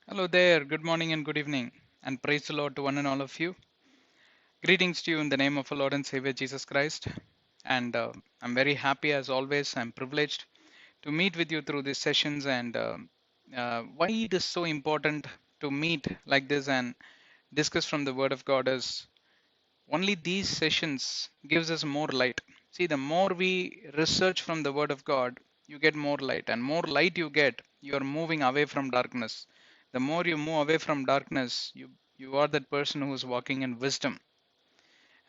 Hello there, good morning and good evening, and praise the Lord to one and all of you. Greetings to you in the name of our Lord and Savior Jesus Christ. And I'm very happy as always. I'm privileged to meet with you through these sessions. And why it is so important to meet like this and discuss from the Word of God is only these sessions gives us more light. See, the more we research from the Word of God, you get more light, and more light you get, you are moving away from darkness. The more you move away from darkness, you are that person who is walking in wisdom.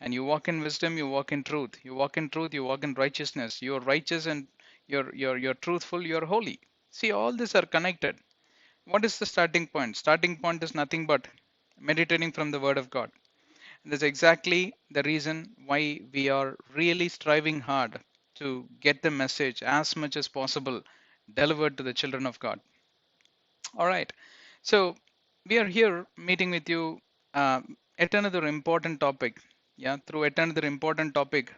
And you walk in wisdom, you walk in truth. You walk in truth, you walk in righteousness. You're righteous and you're truthful, you're holy. See, all these are connected. What is the starting point? Starting point is nothing but meditating from the Word of God. That's exactly the reason why we are really striving hard to get the message as much as possible delivered to the children of God. All right. So we are here meeting with you at another important topic. Yeah, through at another important topic,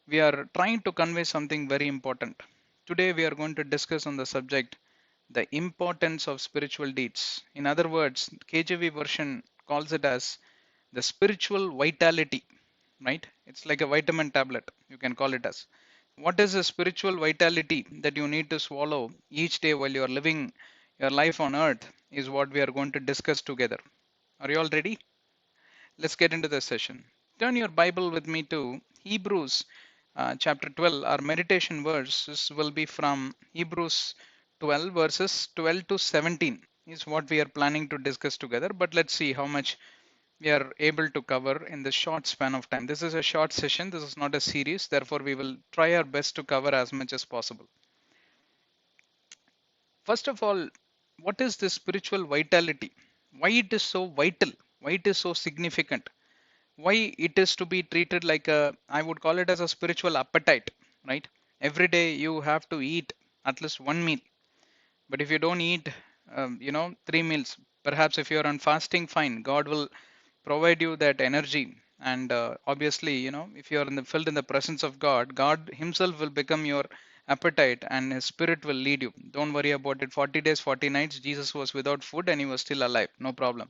we are trying to convey something very important. Today we are going to discuss on the subject the importance of spiritual deeds. In other words, KJV version calls it as the spiritual vitality, right? It's like a vitamin tablet, you can call it as. What is the spiritual vitality that you need to swallow each day while you are living your life on earth is what we are going to discuss together. Are you all ready? Let's get into the session. Turn your Bible with me to Hebrews chapter 12. Our meditation verses will be from Hebrews 12, verses 12 to 17, is what we are planning to discuss together. But let's see how much we are able to cover in the short span of time. This is a short session, this is not a series, therefore, we will try our best to cover as much as possible. First of all, what is this spiritual vitality? Why it is so vital? Why it is so significant? Why it is to be treated like a, I would call it as a spiritual appetite, right? Every day you have to eat at least one meal. But if you don't eat, 3 meals, perhaps if you're on fasting, fine, God will provide you that energy. And obviously, if you are filled in the presence of God, God Himself will become your appetite and His Spirit will lead you. Don't worry about it. 40 days, 40 nights, Jesus was without food and He was still alive. No problem,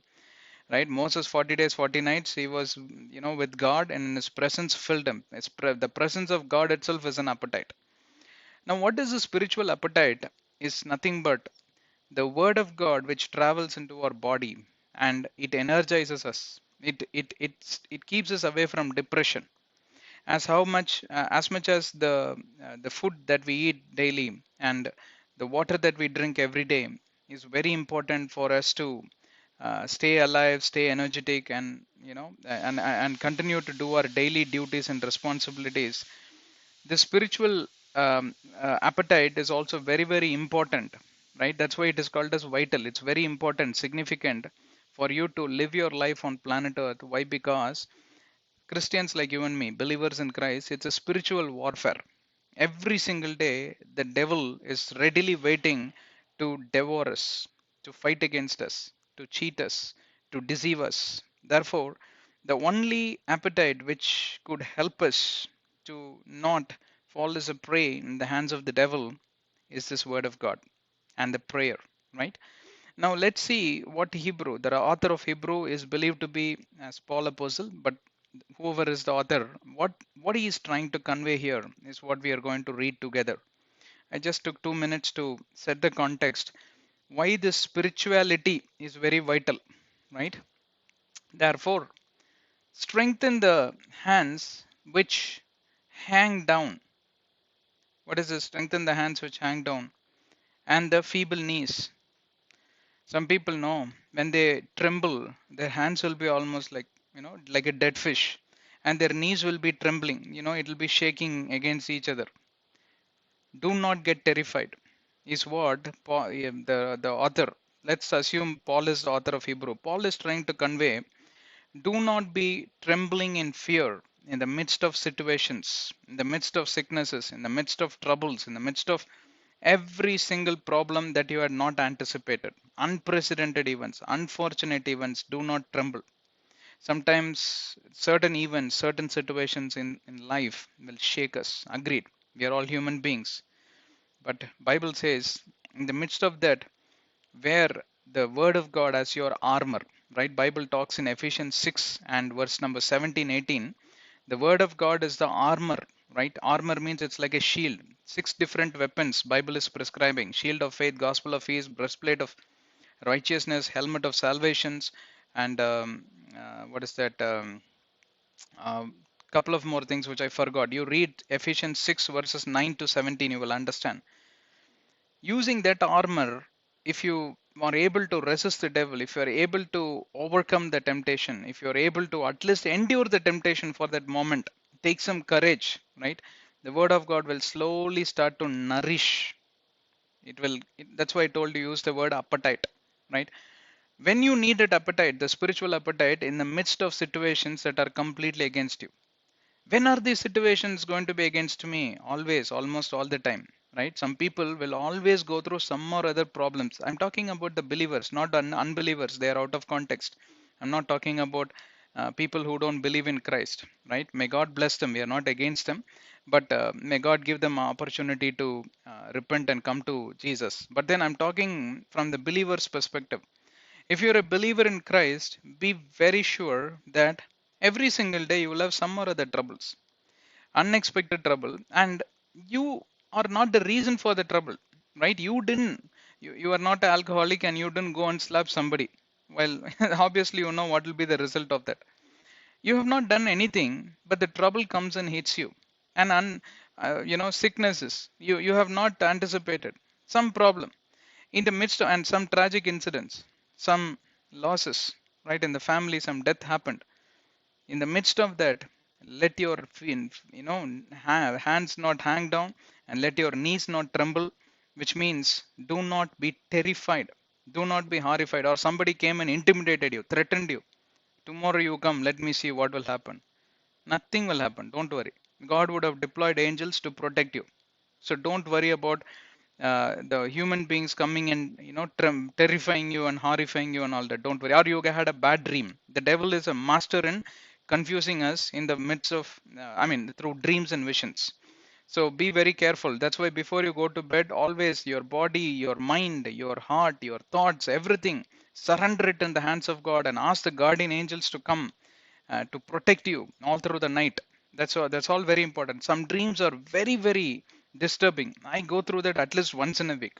right? Moses, 40 days, 40 nights, he was, with God and in His presence filled him. The presence of God itself is an appetite. Now, what is the spiritual appetite? Is nothing but the word of God which travels into our body and it energizes us. It keeps us away from depression. As much as the food that we eat daily and the water that we drink every day is very important for us to stay alive, stay energetic, and and continue to do our daily duties and responsibilities. The spiritual appetite is also very, very important, right? That's why it is called as vital. It's very important, significant for you to live your life on planet earth. Why? Because Christians like you and me, believers in Christ, it's a spiritual warfare. Every single day the devil is readily waiting to devour us, to fight against us, to cheat us, to deceive us. Therefore, the only appetite which could help us to not fall as a prey in the hands of the devil is this word of God and the prayer, right? Now let's see what Hebrew, the author of Hebrew is believed to be as Paul Apostle, but whoever is the author, what he is trying to convey here is what we are going to read together. I just took 2 minutes to set the context why this spirituality is very vital, right? Therefore, strengthen the hands which hang down. What is this? Strengthen the hands which hang down and the feeble knees. Some people know when they tremble, their hands will be almost like, like a dead fish, and their knees will be trembling, it will be shaking against each other. Do not get terrified, is what the author, let's assume Paul is the author of Hebrew. Paul is trying to convey do not be trembling in fear in the midst of situations, in the midst of sicknesses, in the midst of troubles, in the midst of every single problem that you had not anticipated. Unprecedented events, unfortunate events, do not tremble. Sometimes certain events, certain situations in life will shake us. Agreed. We are all human beings. But Bible says in the midst of that, where the word of God as your armor, right? Bible talks in Ephesians 6 and verse number 17, 18. The word of God is the armor, right? Armor means it's like a shield. Six different weapons Bible is prescribing: shield of faith, gospel of peace, breastplate of righteousness, helmet of salvations, and what is that? Couple of more things which I forgot. You read Ephesians 6 verses 9 to 17, you will understand. Using that armor, if you are able to resist the devil, if you are able to overcome the temptation, if you are able to at least endure the temptation for that moment, take some courage, right? The word of God will slowly start to nourish. That's why I told you use the word appetite, right? When you need that appetite, the spiritual appetite, in the midst of situations that are completely against you. When are these situations going to be against me? Always, almost all the time, right? Some people will always go through some or other problems. I'm talking about the believers, not unbelievers. They are out of context. I'm not talking about people who don't believe in Christ, right? May God bless them. We are not against them, but may God give them an opportunity to repent and come to Jesus. But then I'm talking from the believer's perspective. If you're a believer in Christ, be very sure that every single day you will have some or other troubles, unexpected trouble, and you are not the reason for the trouble, right? You are not an alcoholic and you didn't go and slap somebody. Well, obviously, you know what will be the result of that. You have not done anything, but the trouble comes and hits you. And sicknesses, you have not anticipated some problem in the midst of, and some tragic incidents, some losses, right? In the family, some death happened. In the midst of that, let your hands not hang down, and let your knees not tremble, which means do not be terrified, do not be horrified, or somebody came and intimidated you, threatened you. Tomorrow you come, let me see what will happen. Nothing will happen, don't worry. God would have deployed angels to protect you. So don't worry about the human beings coming and terrifying you and horrifying you and all that. Don't worry. Or you had a bad dream. The devil is a master in confusing us in the midst of through dreams and visions. So be very careful. That's why before you go to bed, always your body, your mind, your heart, your thoughts, everything, surrender it in the hands of God and ask the guardian angels to come to protect you all through the night. That's all very important. Some dreams are very, very disturbing. I go through that at least once in a week.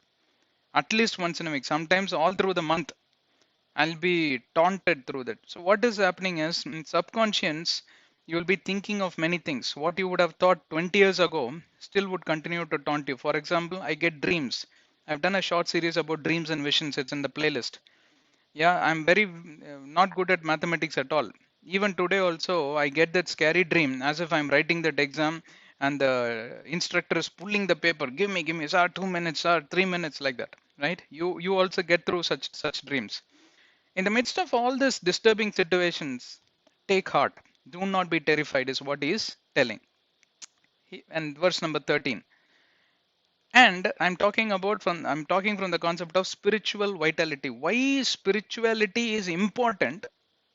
At least once in a week. Sometimes all through the month. I'll be taunted through that. So what is happening is in subconscious, you will be thinking of many things. What you would have thought 20 years ago still would continue to taunt you. For example, I get dreams. I've done a short series about dreams and visions. It's in the playlist. Yeah, I'm very not good at mathematics at all. Even today also, I get that scary dream as if I'm writing that exam and the instructor is pulling the paper. Give me, sir, 2 minutes, sir, 3 minutes, like that. Right? You also get through such dreams. In the midst of all these disturbing situations, take heart. Do not be terrified, is what he is telling. And verse number 13. And I'm talking from the concept of spiritual vitality. Why spirituality is important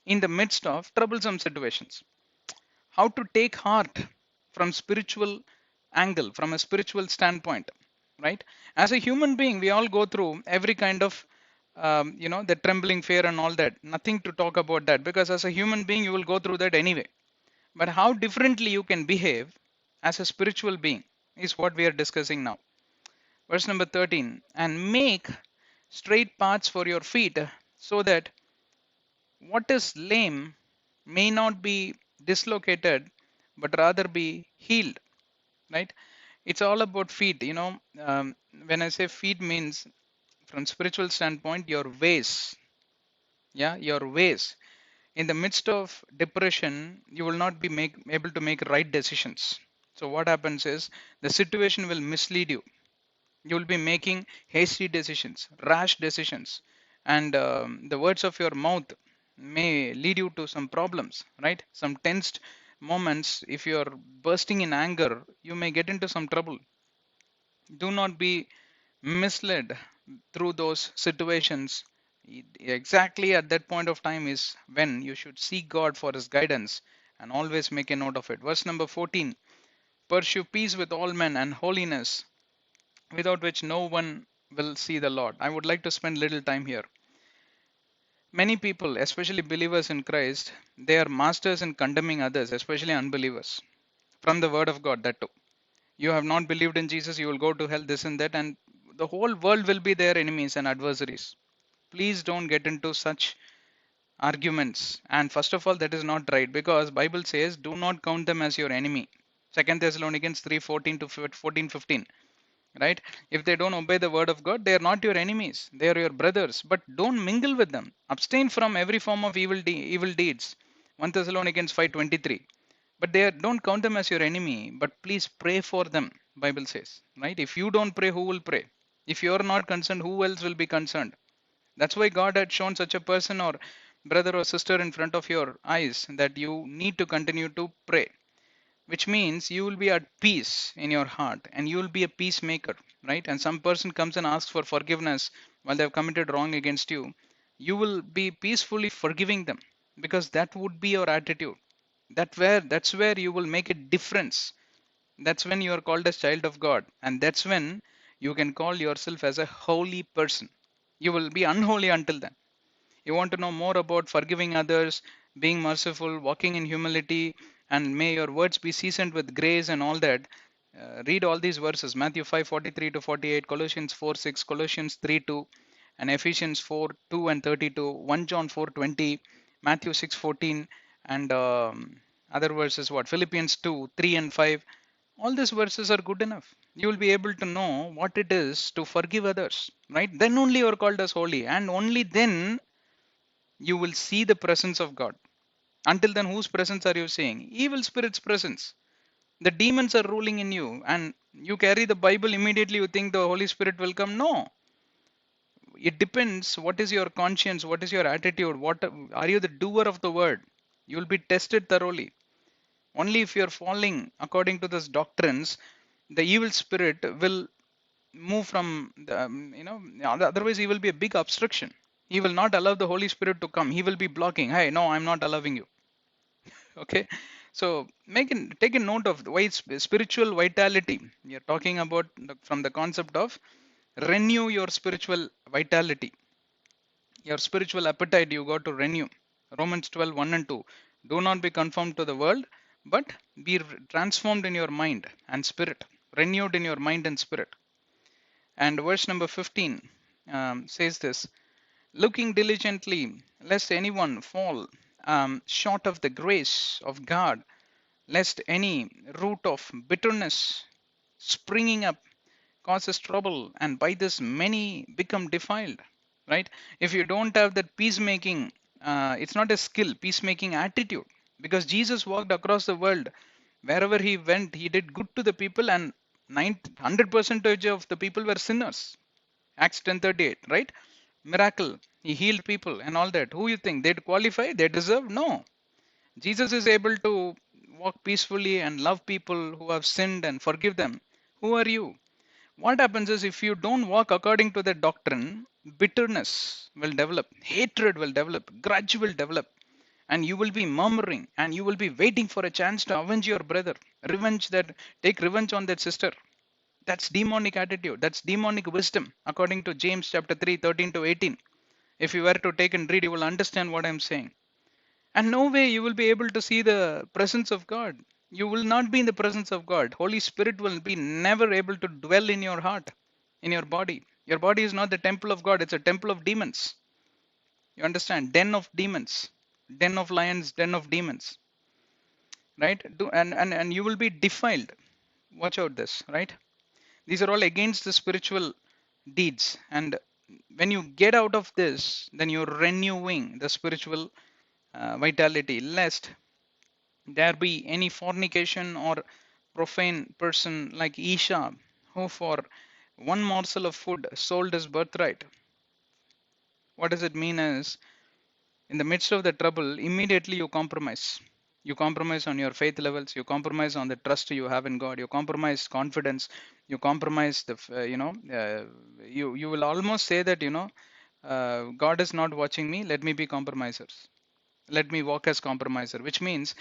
in the midst of troublesome situations. How to take heart from spiritual angle, from a spiritual standpoint, right? As a human being, we all go through every kind of the trembling fear and all that. Nothing to talk about that, because as a human being, you will go through that anyway. But how differently you can behave as a spiritual being is what we are discussing now. Verse number 13, and make straight paths for your feet, so that what is lame may not be dislocated, but rather be healed, right? It's all about feet. When I say feet, means from spiritual standpoint, your ways. Yeah, your ways. In the midst of depression, you will not be able to make right decisions. So what happens is the situation will mislead you. You will be making hasty decisions, rash decisions, and the words of your mouth may lead you to some problems, right? Some tensed moments. If you are bursting in anger, you may get into some trouble. Do not be misled through those situations. Exactly at that point of time is when you should seek God for his guidance and always make a note of it. Verse number 14, pursue peace with all men and holiness, without which no one will see the Lord. I would like to spend little time here. Many people, especially believers in Christ, they are masters in condemning others, especially unbelievers, from the word of God, that too. You have not believed in Jesus, you will go to hell, this and that, and the whole world will be their enemies and adversaries. Please don't get into such arguments. And first of all, that is not right, because Bible says do not count them as your enemy. Second Thessalonians 3:14 to 14:15. Right? If they don't obey the word of God, they are not your enemies, they are your brothers, but don't mingle with them. Abstain from every form of evil deeds. 1 Thessalonians 5:23. But they don't count them as your enemy, but please pray for them, Bible says. Right? If you don't pray, who will pray? If you are not concerned, who else will be concerned? That's why God had shown such a person or brother or sister in front of your eyes that you need to continue to pray, which means you will be at peace in your heart and you will be a peacemaker, right? And some person comes and asks for forgiveness while they have committed wrong against you, you will be peacefully forgiving them, because that would be your attitude. That's where you will make a difference. That's when you are called as child of God, and that's when you can call yourself as a holy person. You will be unholy until then. You want to know more about forgiving others, being merciful, walking in humility, and may your words be seasoned with grace and all that. Read all these verses: Matthew 5:43 to 48, Colossians 4:6, Colossians 3:2, and Ephesians 4:2 and 32, 1 John 4:20, Matthew 6:14, and other verses, what? Philippians 2:3 and 5. All these verses are good enough. You will be able to know what it is to forgive others, right? Then only you are called as holy, and only then you will see the presence of God. Until then, whose presence are you seeing? Evil spirits' presence. The demons are ruling in you, and you carry the Bible, immediately you think the Holy Spirit will come. No, it depends. What is your conscience? What is your attitude? What are you, the doer of the word? You will be tested thoroughly. Only if you are falling according to these doctrines, the evil spirit will move from the, otherwise he will be a big obstruction. He will not allow the Holy Spirit to come. He will be blocking. Hey, no, I'm not allowing you. Okay, so take a note of why it's spiritual vitality. We are talking about from the concept of renew your spiritual vitality, your spiritual appetite. You got to renew. Romans 12 1 and 2. Do not be conformed to the world, but be transformed in your mind and spirit, renewed in your mind and spirit. And verse number 15 says this: looking diligently, lest anyone fall short of the grace of God, lest any root of bitterness springing up causes trouble, and by this many become defiled. Right? If you don't have that peacemaking, it's not a skill, peacemaking attitude, because Jesus walked across the world. Wherever he went, he did good to the people, and 100% of the people were sinners. Acts 10:38, right? Miracle. He healed people and all that. Who you think they'd qualify? They deserve? No. Jesus is able to walk peacefully and love people who have sinned and forgive them. Who are you? What happens is, if you don't walk according to the doctrine, bitterness will develop, hatred will develop, grudge will develop, and you will be murmuring and you will be waiting for a chance to avenge your brother. Take revenge on that sister. That's demonic attitude. That's demonic wisdom, according to James chapter 3, 13 to 18. If you were to take and read, you will understand what I'm saying. And no way you will be able to see the presence of God. You will not be in the presence of God. Holy Spirit will be never able to dwell in your heart, in your body. Your body is not the temple of God, it's a temple of demons. You understand? Den of demons, den of lions, den of demons. Right? And you will be defiled. Watch out this, right? These are all against the spiritual deeds. And when you get out of this, then you're renewing the spiritual vitality, lest there be any fornication or profane person like Esau, who for one morsel of food sold his birthright. What does it mean is, in the midst of the trouble, immediately you compromise. You compromise on your faith levels. You compromise on the trust you have in God. You compromise confidence. You compromise you will almost say that, God is not watching me. Let me be compromisers. Let me walk as compromiser, which means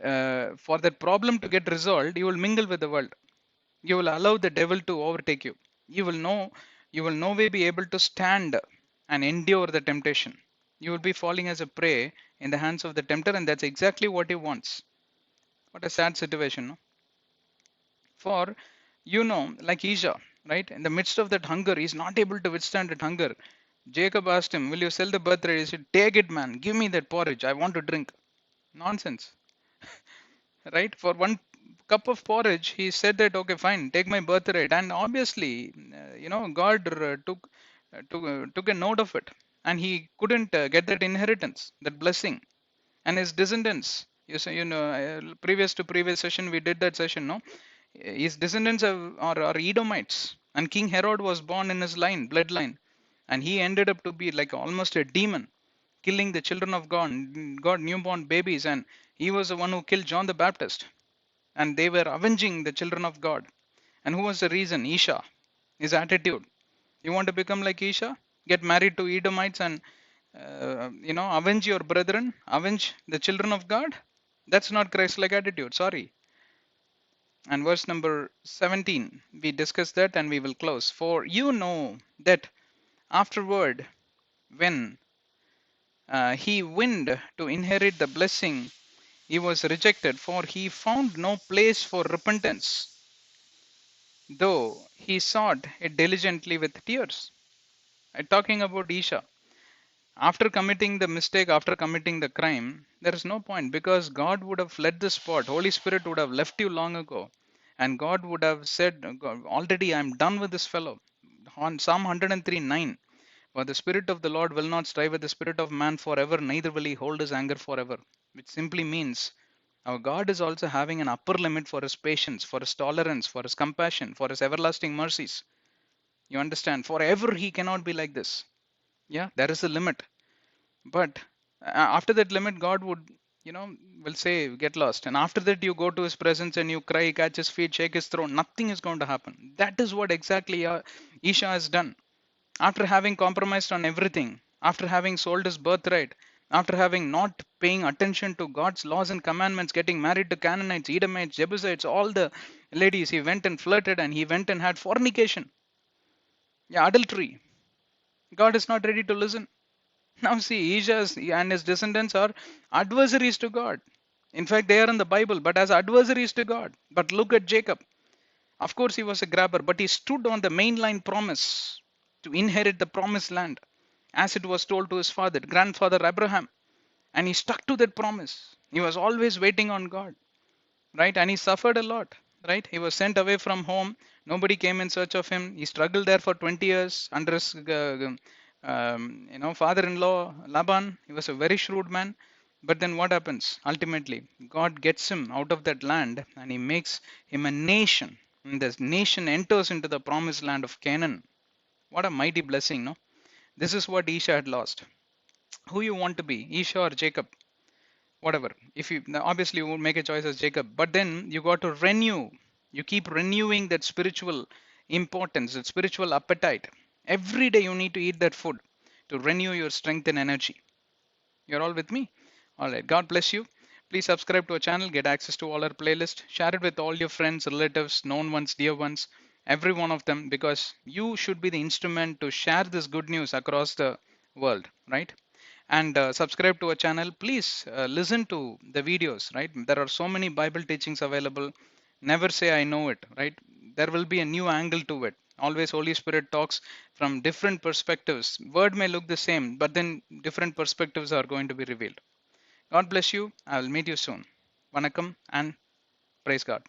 for that problem to get resolved, you will mingle with the world. You will allow the devil to overtake you. You will no way be able to stand and endure the temptation. You will be falling as a prey in the hands of the tempter, and that's exactly what he wants. What a sad situation, no? For like Esau, right? In the midst of that hunger, he's not able to withstand that hunger. Jacob asked him, "Will you sell the birthright?" He said, "Take it, man. Give me that porridge. I want to drink." Nonsense, right? For one cup of porridge, he said that, "Okay, fine, take my birthright." And obviously, God took a note of it, and he couldn't get that inheritance, that blessing, and his descendants. Previous to previous session, we did that session, no? His descendants are Edomites, and King Herod was born in his bloodline, and he ended up to be like almost a demon, killing the children of God, newborn babies, and he was the one who killed John the Baptist, and they were avenging the children of God. And who was the reason? Esau, his attitude. You want to become like Esau? Get married to Edomites and avenge your brethren, avenge the children of God? That's not Christ-like attitude. Sorry. And verse number 17, we discussed that and we will close. For you know that afterward, when he went to inherit the blessing, he was rejected, for he found no place for repentance, though he sought it diligently with tears. Talking about Isha, after committing the mistake, after committing the crime, there is no point, because God would have fled the spot. Holy Spirit would have left you long ago, and God would have said, already I'm done with this fellow. On Psalm 103:9, for the Spirit of the Lord will not strive with the spirit of man forever, neither will he hold his anger forever. Which simply means our God is also having an upper limit for his patience, for his tolerance, for his compassion, for his everlasting mercies. You understand? Forever he cannot be like this. Yeah, there is a limit. But after that limit, God would, will say, get lost. And after that, you go to his presence and you cry, catch his feet, shake his throne. Nothing is going to happen. That is what exactly Isha has done. After having compromised on everything, after having sold his birthright, after having not paying attention to God's laws and commandments, getting married to Canaanites, Edomites, Jebusites, all the ladies, he went and flirted and he went and had fornication. Yeah, adultery. God is not ready to listen. Now see, Isha and his descendants are adversaries to God. In fact, they are in the Bible, but as adversaries to God. But look at Jacob. Of course, he was a grabber, but he stood on the mainline promise to inherit the promised land, as it was told to his grandfather Abraham. And he stuck to that promise. He was always waiting on God, right? And he suffered a lot, right? He was sent away from home. Nobody came in search of him. He struggled there for 20 years under his father-in-law Laban. He was a very shrewd man. But then what happens? Ultimately, God gets him out of that land and he makes him a nation. And this nation enters into the promised land of Canaan. What a mighty blessing, no? This is what Isha had lost. Who you want to be, Isha or Jacob? Whatever. If you obviously you won't make a choice as Jacob, but then you got to renew. You keep renewing that spiritual importance, that spiritual appetite. Every day you need to eat that food to renew your strength and energy. You're all with me? All right. God bless you. Please subscribe to our channel, get access to all our playlist, share it with all your friends, relatives, known ones, dear ones, every one of them, because you should be the instrument to share this good news across the world, right? And subscribe to our channel. Please listen to the videos, right? There are so many Bible teachings available. Never say I know it, right? There will be a new angle to it. Always Holy Spirit talks from different perspectives. Word may look the same, but then different perspectives are going to be revealed. God bless you. I will meet you soon. Vanakkam and praise God.